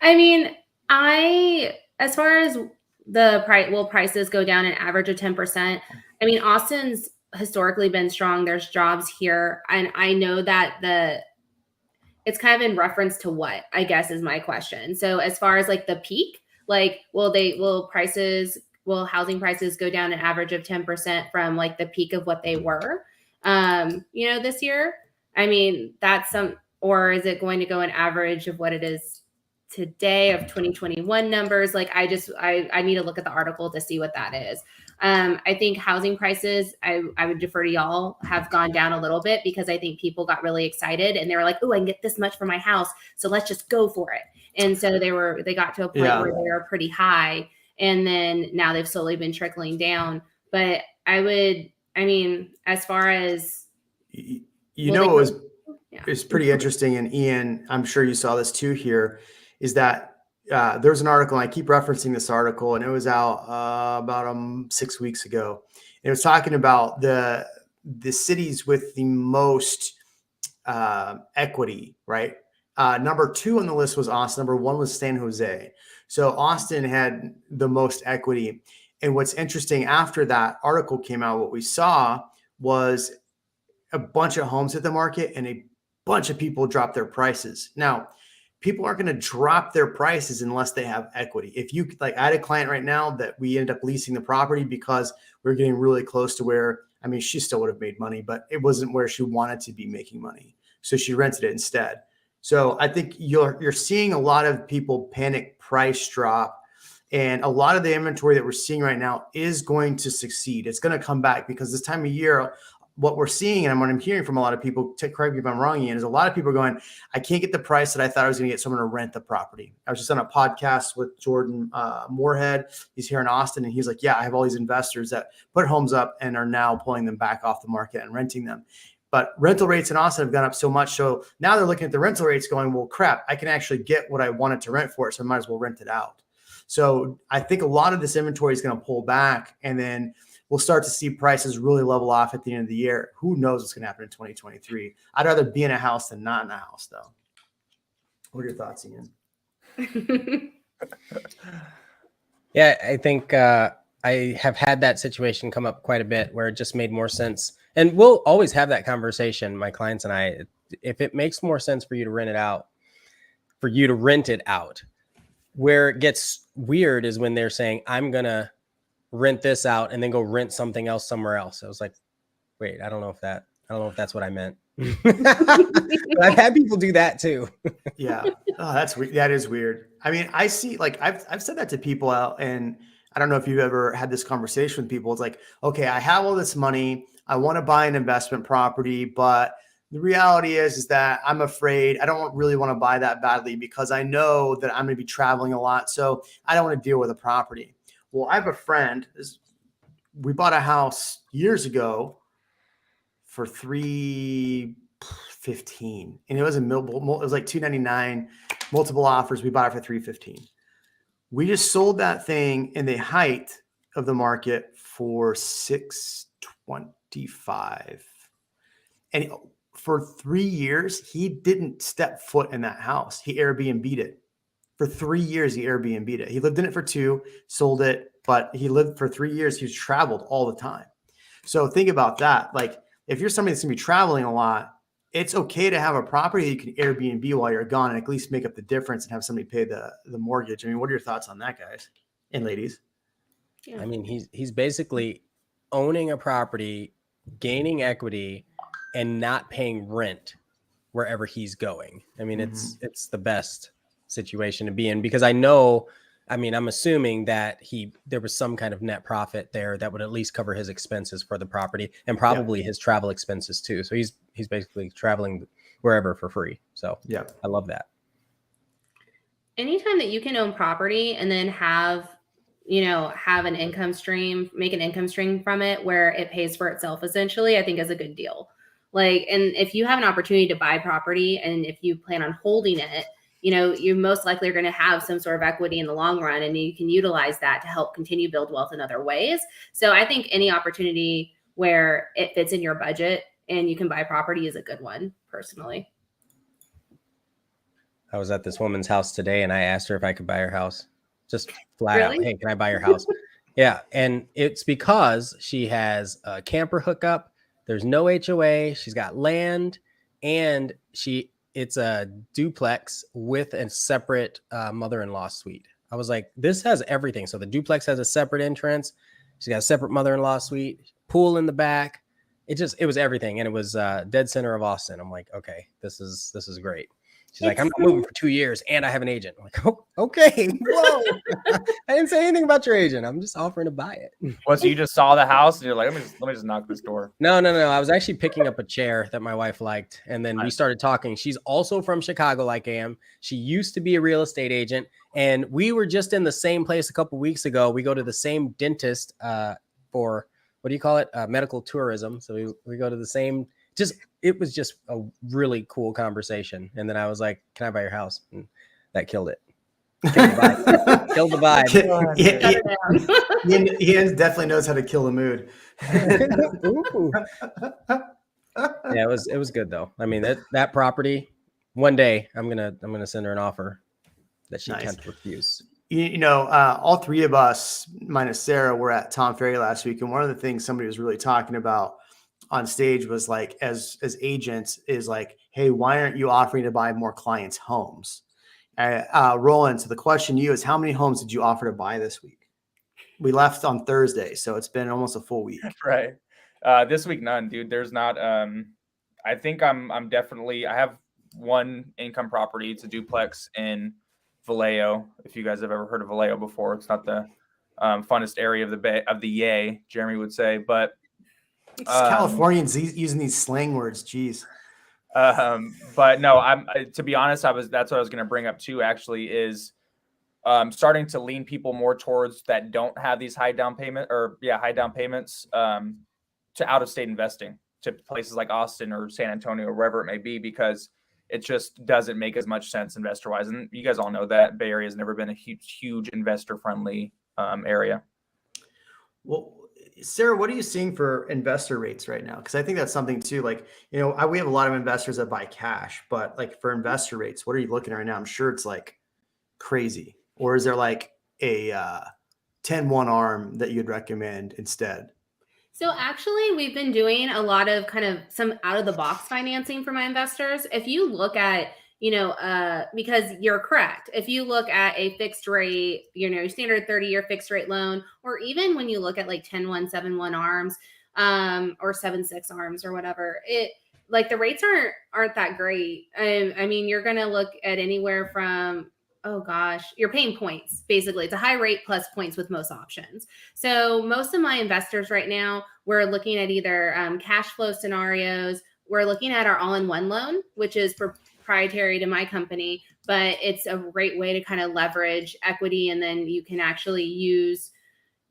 I mean, as far as the prices go down an average of 10%. I mean, Austin's historically been strong. There's jobs here. And I know that it's kind of in reference to what, I guess, is my question. So as far as like the peak, like, will housing prices go down an average of 10% from like the peak of what they were, this year? I mean, or is it going to go an average of what it is today of 2021 numbers? Like, I need to look at the article to see what that is. I think housing prices, I would defer to y'all, have gone down a little bit because I think people got really excited and they were like, oh, I can get this much for my house, so let's just go for it. And so they got to a point where they were pretty high, and then now they've slowly been trickling down. But as far as it's pretty interesting, and Ian, I'm sure you saw this too here, is that there's an article, and I keep referencing this article, and it was out about 6 weeks ago. It was talking about the cities with the most equity, right? Number 2 on the list was Austin. Number 1 was San Jose. So Austin had the most equity. And what's interesting, after that article came out, what we saw was a bunch of homes hit the market and a bunch of people dropped their prices. Now, people aren't going to drop their prices unless they have equity. If you I had a client right now that we ended up leasing the property because we're getting really close to where, I mean, she still would have made money, but it wasn't where she wanted to be making money. So she rented it instead. So I think you're seeing a lot of people panic price drop, and a lot of the inventory that we're seeing right now is going to succeed. It's going to come back because this time of year, what we're seeing, and what I'm hearing from a lot of people, correct me if I'm wrong, Ian, is a lot of people are going, I can't get the price that I thought I was going to get, so I'm going to rent the property. I was just on a podcast with Jordan Moorhead. He's here in Austin, and he's like, yeah, I have all these investors that put homes up and are now pulling them back off the market and renting them. But rental rates in Austin have gone up so much. So now they're looking at the rental rates going, well, crap, I can actually get what I wanted to rent for it, so I might as well rent it out. So I think a lot of this inventory is going to pull back, and then we'll start to see prices really level off at the end of the year. Who knows what's going to happen in 2023? I'd rather be in a house than not in a house, though. What are your thoughts, Ian? Yeah, I think I have had that situation come up quite a bit where it just made more sense. And we'll always have that conversation, my clients and I, if it makes more sense for you to rent it out, Where it gets weird is when they're saying, I'm going to rent this out and then go rent something else somewhere else. I was like, wait, I don't know if that's what I meant. But I've had people do that too. Yeah. Oh, that's weird. That is weird. I mean, I see, like, I've said that to people out, and I don't know if you've ever had this conversation with people. It's like, okay, I have all this money. I want to buy an investment property, but the reality is that I'm afraid I don't really want to buy that badly because I know that I'm going to be traveling a lot. So I don't want to deal with a property. Well, I have a friend. We bought a house years ago for $315, and it was it was like $299, multiple offers. We bought it for $315. We just sold that thing in the height of the market for $625, and for 3 years he didn't step foot in that house. He Airbnb'd it for 3 years. He Airbnb'd it. He lived in it for 2, sold it, but he lived for 3 years. He's traveled all the time. So think about that. Like, if you're somebody that's gonna be traveling a lot, it's okay to have a property that you can Airbnb while you're gone and at least make up the difference and have somebody pay the mortgage. I mean, what are your thoughts on that, guys and ladies? I mean, he's basically owning a property, gaining equity, and not paying rent wherever he's going. I mean, it's the best situation to be in, because I'm assuming that there was some kind of net profit there that would at least cover his expenses for the property and probably his travel expenses too. So he's basically traveling wherever for free. So yeah, I love that. Anytime that you can own property and then have an income stream, make an income stream from it where it pays for itself, essentially, I think is a good deal. Like, and if you have an opportunity to buy property and if you plan on holding it, you most likely are going to have some sort of equity in the long run, and you can utilize that to help continue build wealth in other ways. So I think any opportunity where it fits in your budget and you can buy property is a good one, personally. I was at this woman's house today and I asked her if I could buy her house. Just flat out, hey, can I buy your house? Yeah. And it's because she has a camper hookup. There's no HOA. She's got land, and it's a duplex with a separate mother-in-law suite. I was like, this has everything. So the duplex has a separate entrance. She's got a separate mother-in-law suite, pool in the back. It was everything. And it was dead center of Austin. I'm like, okay, this is great. She's like, I'm not moving for 2 years and I have an agent. I'm like, oh, okay. Whoa. I didn't say anything about your agent. I'm just offering to buy it. Well, so you just saw the house and you're like, let me just knock this door. No. I was actually picking up a chair that my wife liked. And then we started talking. She's also from Chicago, like I am. She used to be a real estate agent. And we were just in the same place a couple of weeks ago. We go to the same dentist for, what do you call it? Medical tourism. So we go to the same, it was just a really cool conversation. And then I was like, can I buy your house? And that killed it. Killed the vibe. Ian definitely knows how to kill the mood. Yeah, it was good though. I mean, that property, one day I'm gonna send her an offer that she can't refuse. All three of us, minus Sarah, were at Tom Ferry last week, and one of the things somebody was really talking about on stage was like, as agents, is like, hey, why aren't you offering to buy more clients' homes? Roland, so the question to you is, how many homes did you offer to buy this week? We left on Thursday, so it's been almost a full week. Right. This week, none, dude. There's not. I think I'm definitely. I have one income property. It's a duplex in Vallejo. If you guys have ever heard of Vallejo before, it's not the funnest area of the Yay, Jeremy would say, but. Californians using these slang words, geez. But no, to be honest, that's what I was going to bring up too, actually, is starting to lean people more towards that don't have these high down payments to out of state investing, to places like Austin or San Antonio or wherever it may be, because it just doesn't make as much sense investor wise. And you guys all know that Bay Area has never been a huge investor friendly area. Well, Sarah, what are you seeing for investor rates right now? Because I think that's something too. Like, we have a lot of investors that buy cash, but like for investor rates, what are you looking at right now? I'm sure it's like crazy. Or is there like a 10-1 arm that you'd recommend instead? So actually, we've been doing a lot of kind of some out of the box financing for my investors. If you look at, because you're correct, if you look at a fixed rate, standard 30-year fixed rate loan, or even when you look at like 10-1, 7-1 arms, or 7-6 arms or whatever, like the rates aren't that great. I mean, you're going to look at anywhere from, oh gosh, you're paying points. Basically, it's a high rate plus points with most options. So most of my investors right now, we're looking at either cash flow scenarios. We're looking at our all-in-one loan, which is proprietary to my company, but it's a great way to kind of leverage equity. And then you can actually use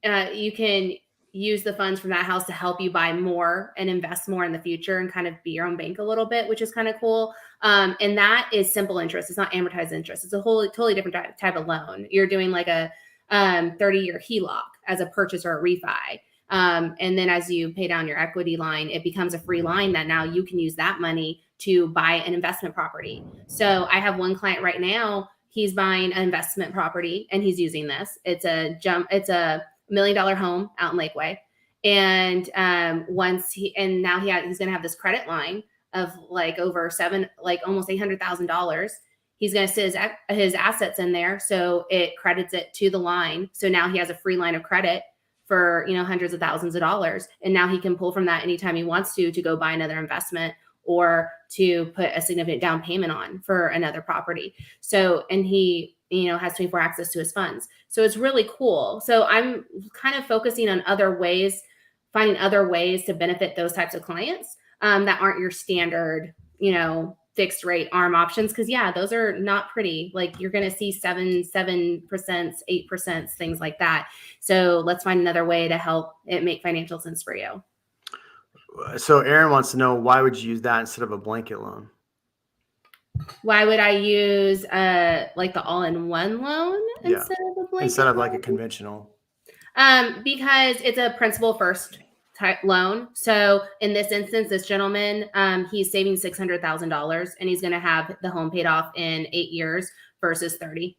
the funds from that house to help you buy more and invest more in the future and kind of be your own bank a little bit, which is kind of cool. And that is simple interest. It's not amortized interest. It's a totally different type of loan. You're doing like a 30-year HELOC as a purchase or a refi. And then as you pay down your equity line, it becomes a free line that now you can use that money to buy an investment property. So I have one client right now, he's buying an investment property and he's using this. It's a $1 million home out in Lakeway. And now he's going to have this credit line of like over almost $800,000. He's going to sit his assets in there. So it credits it to the line. So now he has a free line of credit for, hundreds of thousands of dollars. And now he can pull from that anytime he wants to go buy another investment or to put a significant down payment on for another property. So, and he, has 24 access to his funds. So it's really cool. So I'm kind of focusing on finding other ways to benefit those types of clients that aren't your standard, fixed rate ARM options. Cause those are not pretty. Like you're going to see 7%, 8%, things like that. So let's find another way to help it make financial sense for you. So Aaron wants to know, why would you use that instead of a blanket loan? Why would I use like the all-in-one loan instead of a blanket instead of like loan? a conventional? Because it's a principal first type loan. So in this instance, this gentleman, he's saving $600,000 and he's going to have the home paid off in 8 years versus 30,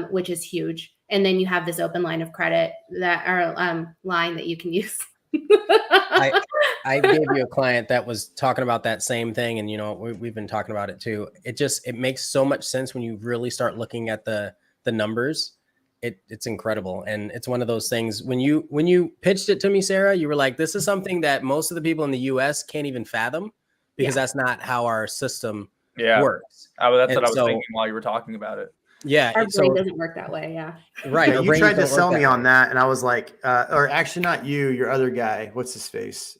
which is huge. And then you have this open line of credit line that you can use. I gave you a client that was talking about that same thing. And, we've been talking about it too. It makes so much sense when you really start looking at the numbers. It's incredible. And it's one of those things when you pitched it to me, Sarah, you were like, this is something that most of the people in the US can't even fathom because that's not how our system works. That's what I was thinking while you were talking about it. Yeah. Our brain doesn't work that way. Yeah. Right. Yeah, you tried to sell me on that. And I was like, or actually not you, your other guy. What's his face?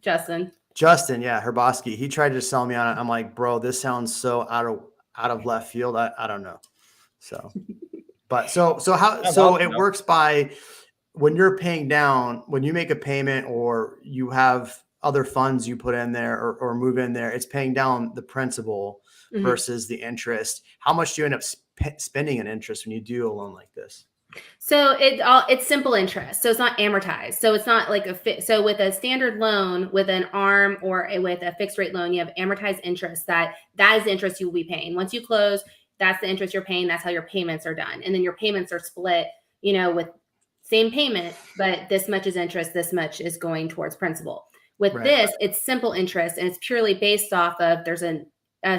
Justin. Yeah. Herboski. He tried to sell me on it. I'm like, bro, this sounds so out of left field. I don't know. So, but so it works by when you're paying down, when you make a payment or you have other funds you put in there or move in there, it's paying down the principal versus the interest. How much do you end up spending in interest when you do a loan like this? So it's simple interest. So it's not amortized. So it's not like so with a standard loan with an ARM or with a fixed rate loan, you have amortized interest that is the interest you will be paying. Once you close, that's the interest you're paying. That's how your payments are done. And then your payments are split, with same payment, but this much is interest, this much is going towards principal. With this, it's simple interest and it's purely based off of there's a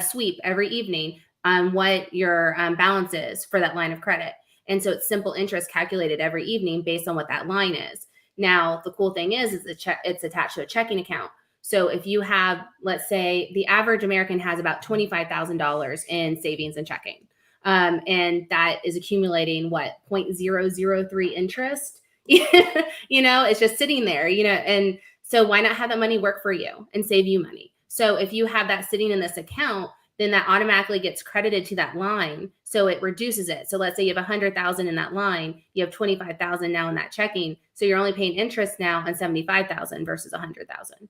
sweep every evening on what your balance is for that line of credit. And so it's simple interest calculated every evening based on what that line is. Now, the cool thing is it's attached to a checking account. So if you have, let's say the average American has about $25,000 in savings and checking. And that is accumulating 0.003 interest, it's just sitting there, and so why not have that money work for you and save you money? So if you have that sitting in this account, then that automatically gets credited to that line. So it reduces it. So let's say you have 100,000 in that line, you have 25,000 now in that checking. So you're only paying interest now on 75,000 versus 100,000.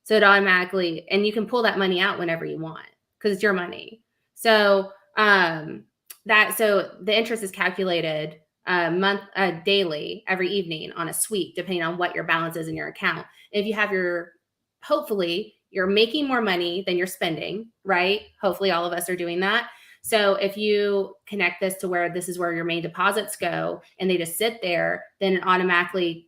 So it automatically, and you can pull that money out whenever you want because it's your money. So so the interest is calculated daily every evening on a sweep, depending on what your balance is in your account. If you have hopefully you're making more money than you're spending, right? Hopefully all of us are doing that. So if you connect this to where this is where your main deposits go and they just sit there, then it automatically,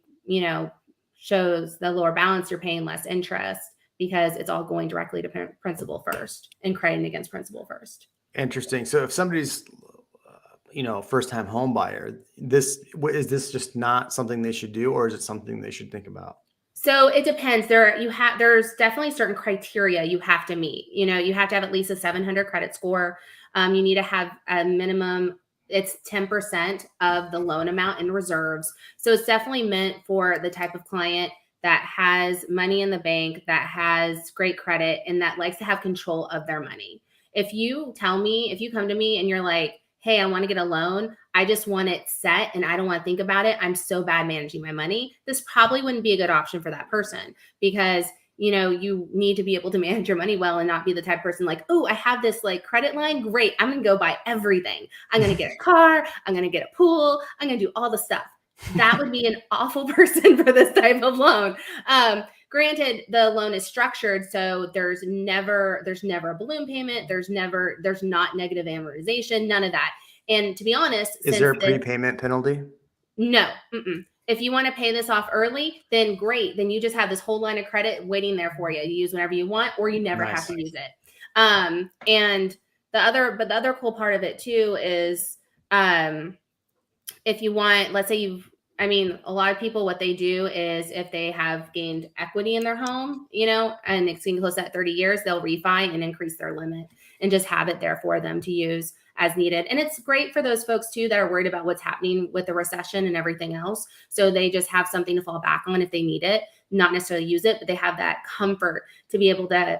shows the lower balance, you're paying less interest because it's all going directly to principal first and crediting against principal first. Interesting. So if somebody's, first-time home buyer, is this just not something they should do, or is it something they should think about? So it depends. There's definitely certain criteria you have to meet. You have to have at least a 700 credit score. You need to have a minimum. It's 10% of the loan amount in reserves. So it's definitely meant for the type of client that has money in the bank, that has great credit, and that likes to have control of their money. If you come to me and you're like, hey, I want to get a loan, I just want it set and I don't want to think about it, I'm so bad managing my money, this probably wouldn't be a good option for that person, because you need to be able to manage your money well and not be the type of person like, oh, I have this like credit line. Great. I'm going to go buy everything. I'm going to get a car. I'm going to get a pool. I'm going to do all the stuff. That would be an awful person for this type of loan. Granted, the loan is structured, so there's never a balloon payment. There's not negative amortization, none of that. And to be honest, is there a prepayment penalty? No. If you want to pay this off early, then great. Then you just have this whole line of credit waiting there for you. You use whenever you want, or you never have to use it. And the other cool part of it too is, if you want, let's say a lot of people, what they do is if they have gained equity in their home, and it's getting close to that 30 years, they'll refi and increase their limit and just have it there for them to use as needed. And it's great for those folks too that are worried about what's happening with the recession and everything else. So they just have something to fall back on if they need it, not necessarily use it, but they have that comfort to be able to,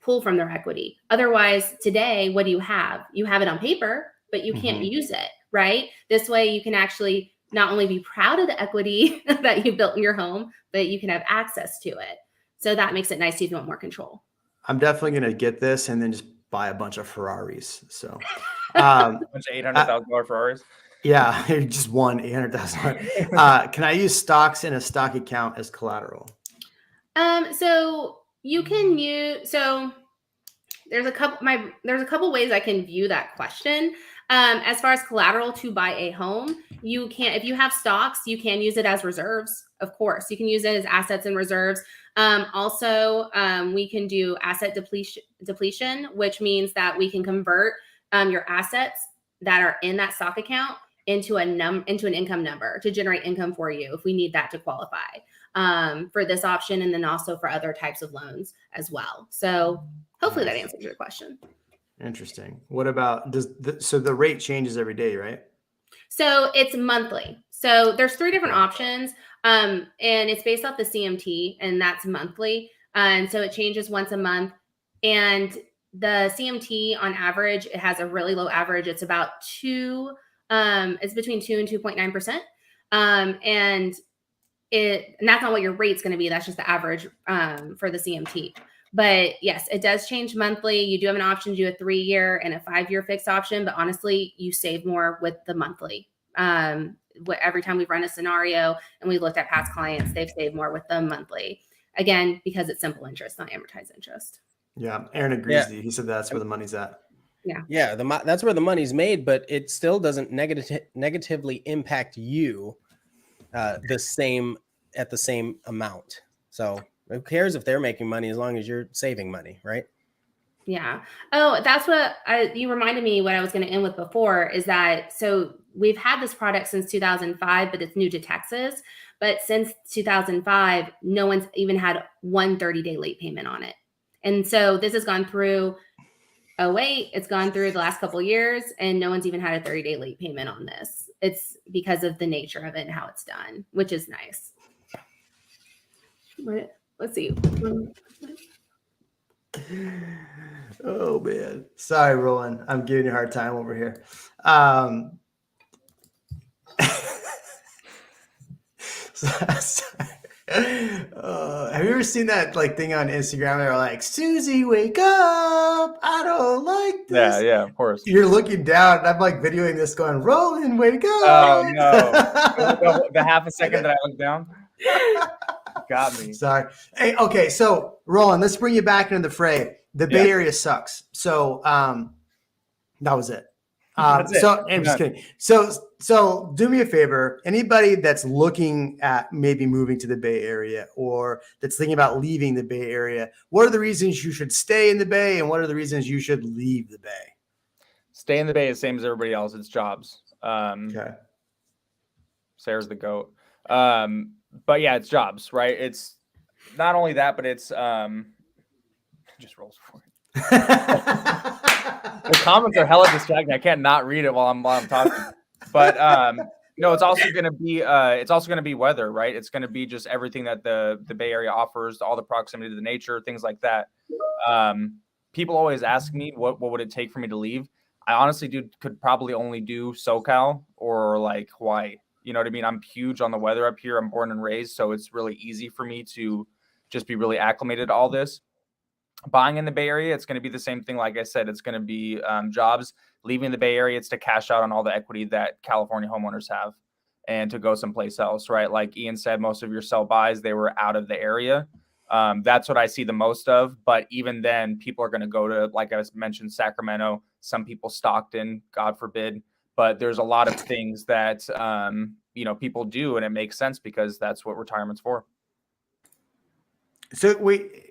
pull from their equity. Otherwise, today, what do you have? You have it on paper, but you can't use it, right? This way you can actually not only be proud of the equity that you built in your home, but you can have access to it. So that makes it nice if you want more control. I'm definitely going to get this and then just buy a bunch of Ferraris. So a bunch of $800,000 Ferraris. Yeah, just one $800,000. Can I use stocks in a stock account as collateral? So you can use, there's a couple ways I can view that question. As far as collateral to buy a home, you can, if you have stocks, you can use it as reserves. Of course, you can use it as assets and reserves. Also, we can do asset depletion, which means that we can convert your assets that are in that stock account into an income number to generate income for you if we need that to qualify for this option, and then also for other types of loans as well. So hopefully that answers your question. Interesting. What about so the rate changes every day, right? So it's monthly. So there's 3 different options, and it's based off the CMT, and that's monthly. And so it changes once a month. And the CMT on average, it has a really low average. It's about it's between 2 and 2.9%. And that's not what your rate's going to be. That's just the average for the CMT. But yes, it does change monthly. You do have an option to do a 3-year and a 5-year fixed option, but honestly, you save more with the monthly. Every time we've run a scenario and we looked at past clients, they've saved more with the monthly. Again, because it's simple interest, not amortized interest. Yeah, Aaron agrees with you. He said that's where the money's at. Yeah, that's where the money's made, but it still doesn't negatively impact you at the same amount. So who cares if they're making money as long as you're saving money, right? Yeah. Oh, that's what you reminded me what I was going to end with before is that, so we've had this product since 2005, but it's new to Texas. But since 2005, no one's even had one 30-day late payment on it. And so this has gone through 2008, it's gone through the last couple of years, and no one's even had a 30-day late payment on this. It's because of the nature of it and how it's done, which is nice. Let's see. Oh man, sorry, Roland. I'm giving you a hard time over here. Have you ever seen that thing on Instagram? They're like, Susie, wake up! I don't like this. Yeah, of course. You're looking down, and I'm videoing this, going, Roland, wake up! Oh no! the half a second that I looked down. Got me. Sorry. Hey, okay, so Roland, let's bring you back into the fray. The Bay Area sucks. So That was it. That's it. So I'm just kidding. So do me a favor. Anybody that's looking at maybe moving to the Bay Area or that's thinking about leaving the Bay Area, what are the reasons you should stay in the Bay and what are the reasons you should leave the Bay? Stay in the Bay is same as everybody else. It's jobs. Okay. Sarah's the GOAT. But yeah, it's jobs, right? It's not only that, but it's just rolls for it. The comments are hella distracting. I can't not read it while I'm talking. But no, it's also gonna be weather, right? It's gonna be just everything that the Bay Area offers, all the proximity to the nature, things like that. People always ask me what would it take for me to leave. I honestly could probably only do SoCal or like Hawaii. You know what I mean? I'm huge on the weather up here. I'm born and raised, so it's really easy for me to just be really acclimated to all this. Buying in the Bay Area, it's going to be the same thing. Like I said, it's going to be jobs. Leaving the Bay Area, it's to cash out on all the equity that California homeowners have and to go someplace else, right? Like Ian said, most of your sell buys, they were out of the area. That's what I see the most of. But even then, people are going to go to, like I mentioned, Sacramento. Some people Stockton, God forbid. But there's a lot of things that, people do, and it makes sense because that's what retirement's for. So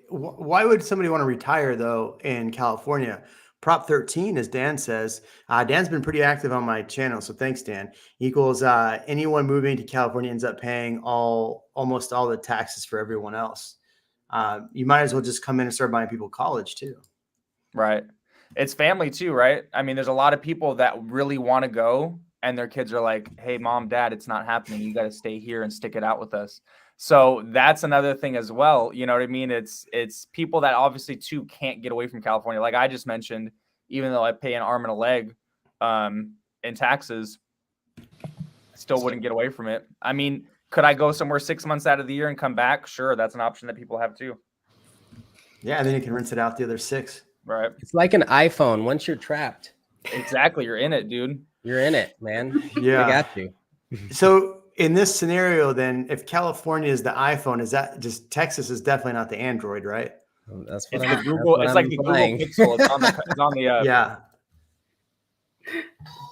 why would somebody want to retire though in California? Prop 13, as Dan says, Dan's been pretty active on my channel. So thanks, Dan. Equals anyone moving to California ends up paying almost all the taxes for everyone else. You might as well just come in and start buying people college too. Right. It's family too, right? I mean, there's a lot of people that really want to go and their kids are like, hey, mom, dad, it's not happening. You got to stay here and stick it out with us. So that's another thing as well. You know what I mean? It's people that obviously too can't get away from California. Like I just mentioned, even though I pay an arm and a leg in taxes, I still wouldn't get away from it. I mean, could I go somewhere 6 months out of the year and come back? Sure. That's an option that people have too. Yeah. And then you can rinse it out the other 6. Right. It's like an iPhone. Once you're trapped. Exactly. You're in it, dude. You're in it, man. Yeah. I got you. So in this scenario, then, if California is the iPhone, is that just Texas is definitely not the Android, right? That's what It's I'm. the Google. It's like the Google Pixel. It's on the. Yeah.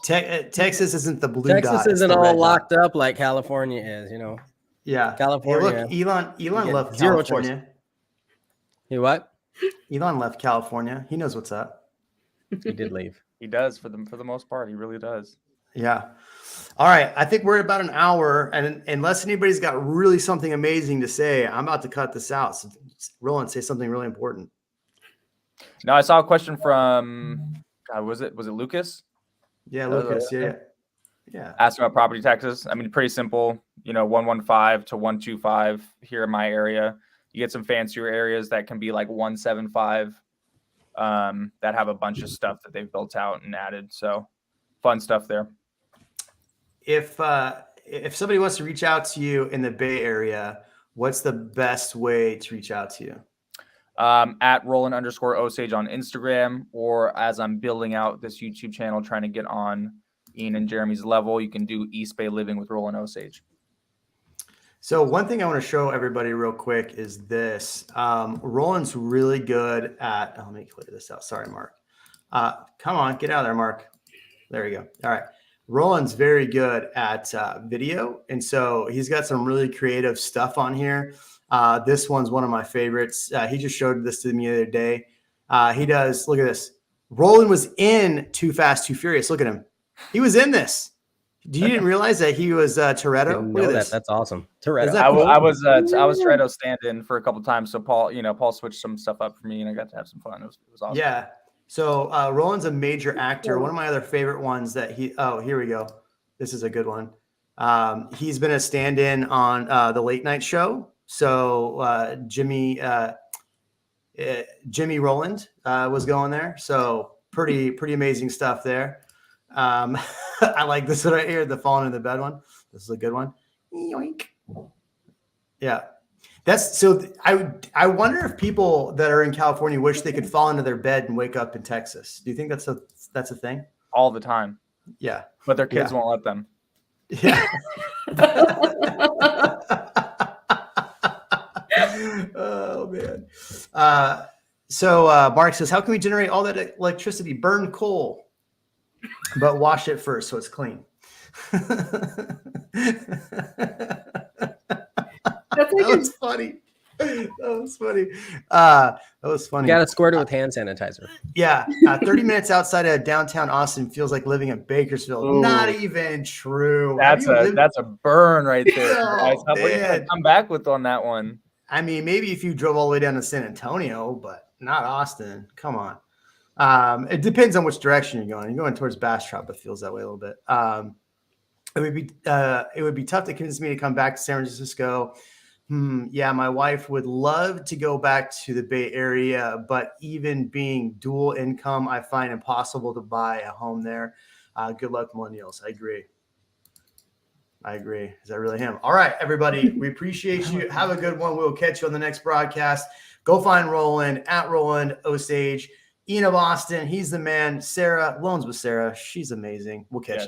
Texas isn't the blue dot. Texas isn't all locked up like California is, Yeah. California. Hey, look, Elon left zero California. choice. You what? Elon left California. He knows what's up. He did leave. He does for the most part. He really does. Yeah. All right. I think we're at about an hour, and unless anybody's got really something amazing to say, I'm about to cut this out. So Roland, say something really important. No, I saw a question from, was it Lucas? Yeah, Lucas. Yeah. Asking about property taxes. I mean, pretty simple. 115 to 125 here in my area. You get some fancier areas that can be like 175 that have a bunch of stuff that they've built out and added. So fun stuff there. If somebody wants to reach out to you in the Bay Area, what's the best way to reach out to you? At Roland_Osage on Instagram, or as I'm building out this YouTube channel, trying to get on Ian and Jeremy's level, you can do East Bay Living with Roland Osage. So one thing I want to show everybody real quick is this. Roland's really good at, let me clear this out. Sorry, Mark. Come on, get out of there, Mark. There you go. All right. Roland's very good at video. And so he's got some really creative stuff on here. This one's one of my favorites. He just showed this to me the other day. He does, look at this. Roland was in Too Fast, Too Furious. Look at him. He was in this. You didn't realize that he was Toretto? Look at this. That's awesome. Toretto. Cool? I was Toretto stand-in for a couple of times. So Paul switched some stuff up for me, and I got to have some fun. It was awesome. Yeah. So Roland's a major actor. One of my other favorite ones that here we go. This is a good one. He's been a stand-in on the late night show. So Jimmy Rowland was going there. So pretty amazing stuff there. I like this one right here, the falling in the bed one. This is a good one. Yoink. Yeah. That's so I wonder if people that are in California wish they could fall into their bed and wake up in Texas. Do you think that's a thing? All the time. Yeah. But their kids won't let them. Yeah. Oh man. So Mark says, how can we generate all that electricity? Burn coal. but wash it first so it's clean. That's like That was funny. That was funny. That was funny. You got to squirt it with hand sanitizer. Yeah. 30 minutes outside of downtown Austin feels like living in Bakersfield. Ooh. Not even true. That's a burn right there. Oh, Guys. What are you gonna man. come back with on that one? I mean, maybe if you drove all the way down to San Antonio, but not Austin. Come on. It depends on which direction you're going. You're going towards Bastrop, it feels that way a little bit. It would be tough to convince me to come back to San Francisco. Yeah, my wife would love to go back to the Bay Area, but even being dual income, I find impossible to buy a home there. Good luck, millennials. I agree. Is that really him? All right, everybody. We appreciate you. Have a good one. We'll catch you on the next broadcast. Go find Roland at Roland Osage. Ian of Austin. He's the man. Sarah, Loans with Sarah. She's amazing. We'll catch you.